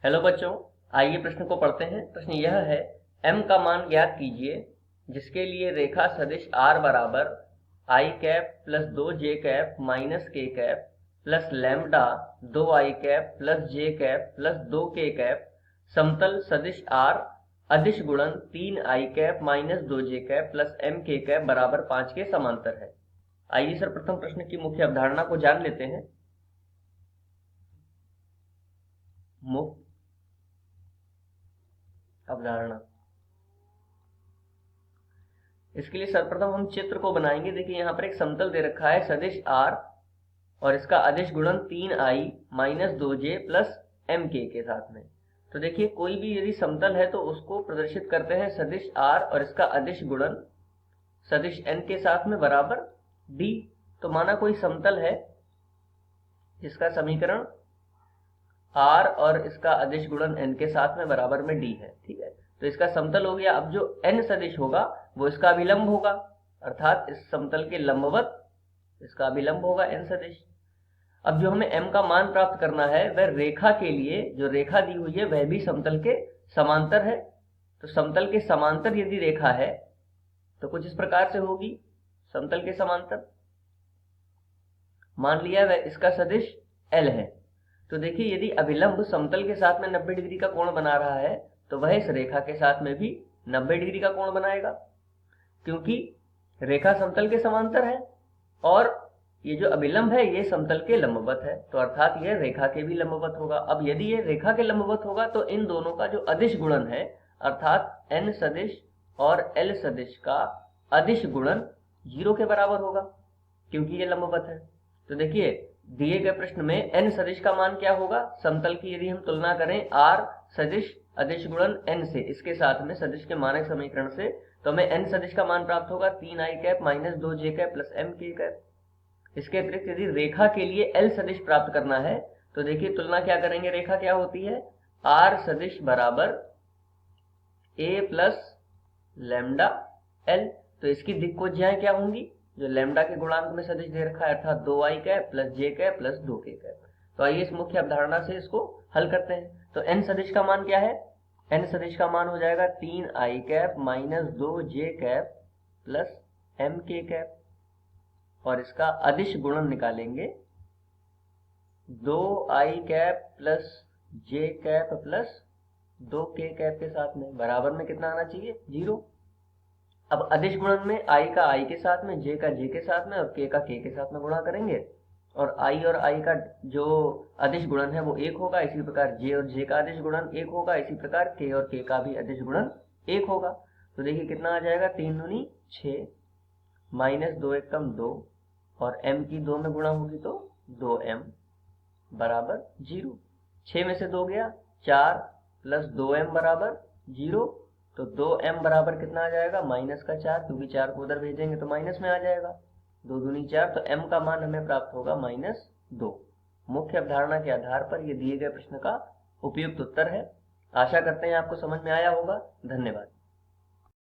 Hello बच्चों, आइए प्रश्न को पढ़ते हैं। प्रश्न यह है, m का मान ज्ञात कीजिए जिसके लिए रेखा सदिश r बराबर i cap plus 2j cap minus k cap plus lambda 2i cap plus j cap plus 2k cap समतल सदिश r अदिश गुणन 3i cap minus 2j cap plus mk cap बराबर 5 के समांतर है। आइए सर्वप्रथम प्रश्न की मुख्य अवधारणा को जान लेते हैं। मुख्य अवधारणा, इसके लिए सर्वप्रथम हम चित्र को बनाएंगे। देखिए यहाँ पर एक समतल दे रखा है सदिश r और इसका अदिश गुणन 3i minus 2j plus mk के साथ में। तो देखिए कोई भी यदि समतल है तो उसको प्रदर्शित करते हैं सदिश r और इसका अदिश गुणन सदिश n के साथ में बराबर d। तो माना कोई समतल है जिसका समीकरण r और इसका अदिश गुणन n के साथ में बराबर में d है, ठीक है। तो इसका समतल हो गया। अब जो n सदिश होगा वो इसका अभिलंब होगा, अर्थात इस समतल के लंबवत इसका अभिलंब होगा n सदिश। अब जो हमें m का मान प्राप्त करना है वह रेखा के लिए जो रेखा दी हुई है वह भी समतल के समांतर है। तो समतल के समांतर यदि रेखा है तो कुछ इस प्रकार से होगी। समतल के समांतर मान लिया वह इसका सदिश l है। तो देखिए यदि अभिलंब समतल के साथ में 90 डिग्री का कोण बना रहा है तो वह इस रेखा के साथ में भी 90 डिग्री का कोण बनाएगा, क्योंकि रेखा समतल के समांतर है और ये जो अभिलंब है ये समतल के लंबवत है, तो अर्थात यह रेखा के भी लंबवत होगा। अब यदि ये रेखा के लंबवत होगा तो इन दोनों का जो अदिश गुणन है अर्थात n सदिश और l सदिश का अदिश गुणन 0 के बराबर होगा, क्योंकि ये लंबवत है। तो देखिए दिए गए प्रश्न में n सदिश का मान क्या होगा। समतल की यदि हम तुलना करें r सदिश अदिश गुणन n से, इसके साथ में सदिश के मानक समीकरण से, तो हमें n सदिश का मान प्राप्त होगा 3i cap minus 2j cap plus mk cap. इसके अतिरिक्त यदि रेखा के लिए l सदिश प्राप्त करना है तो देखिए तुलना क्या करेंगे। रेखा क्या होती है, r सदिश बराबर a प्लस लैम्डा l। तो इसकी दिक्कोज्याएं क्या होंगी, जो लैम्डा के गुणांक में सदिश दे रखा है अर्थात 2i cap plus j cap plus 2k cap. तो आइए इस मुख्य अवधारणा से इसको हल करते हैं। तो n सदिश का मान क्या है, n सदिश का मान हो जाएगा 3i cap minus 2j cap plus mk cap और इसका अदिश गुणन निकालेंगे 2i cap plus j cap plus 2k cap के साथ में, बराबर में कितना आना चाहिए, 0। अब अदिश गुणन में i का i के साथ में, j का j के साथ में और k का k के साथ में गुणा करेंगे और i और i का जो अदिश गुणन है वो 1 होगा। इसी प्रकार j और j का अदिश गुणन 1 होगा। इसी प्रकार k और k का भी अदिश गुणन 1 होगा। तो देखिए कितना आ जाएगा, 3 दूनी 6 माइनस 2 एकम 2 और m की 2 में गुणा होगी तो 2m बराबर 0। 6 में से 2 गया 4 प्लस 2m बराबर 0। तो 2m बराबर कितना आ जाएगा, माइनस का 4, क्योंकि 4 को उधर भेजेंगे तो माइनस में आ जाएगा। 2 दूनी 4, तो m का मान हमें प्राप्त होगा -2। मुख्य अवधारणा के आधार पर ये दिए गए प्रश्न का उपयुक्त उत्तर है। आशा करते हैं आपको समझ में आया होगा। धन्यवाद।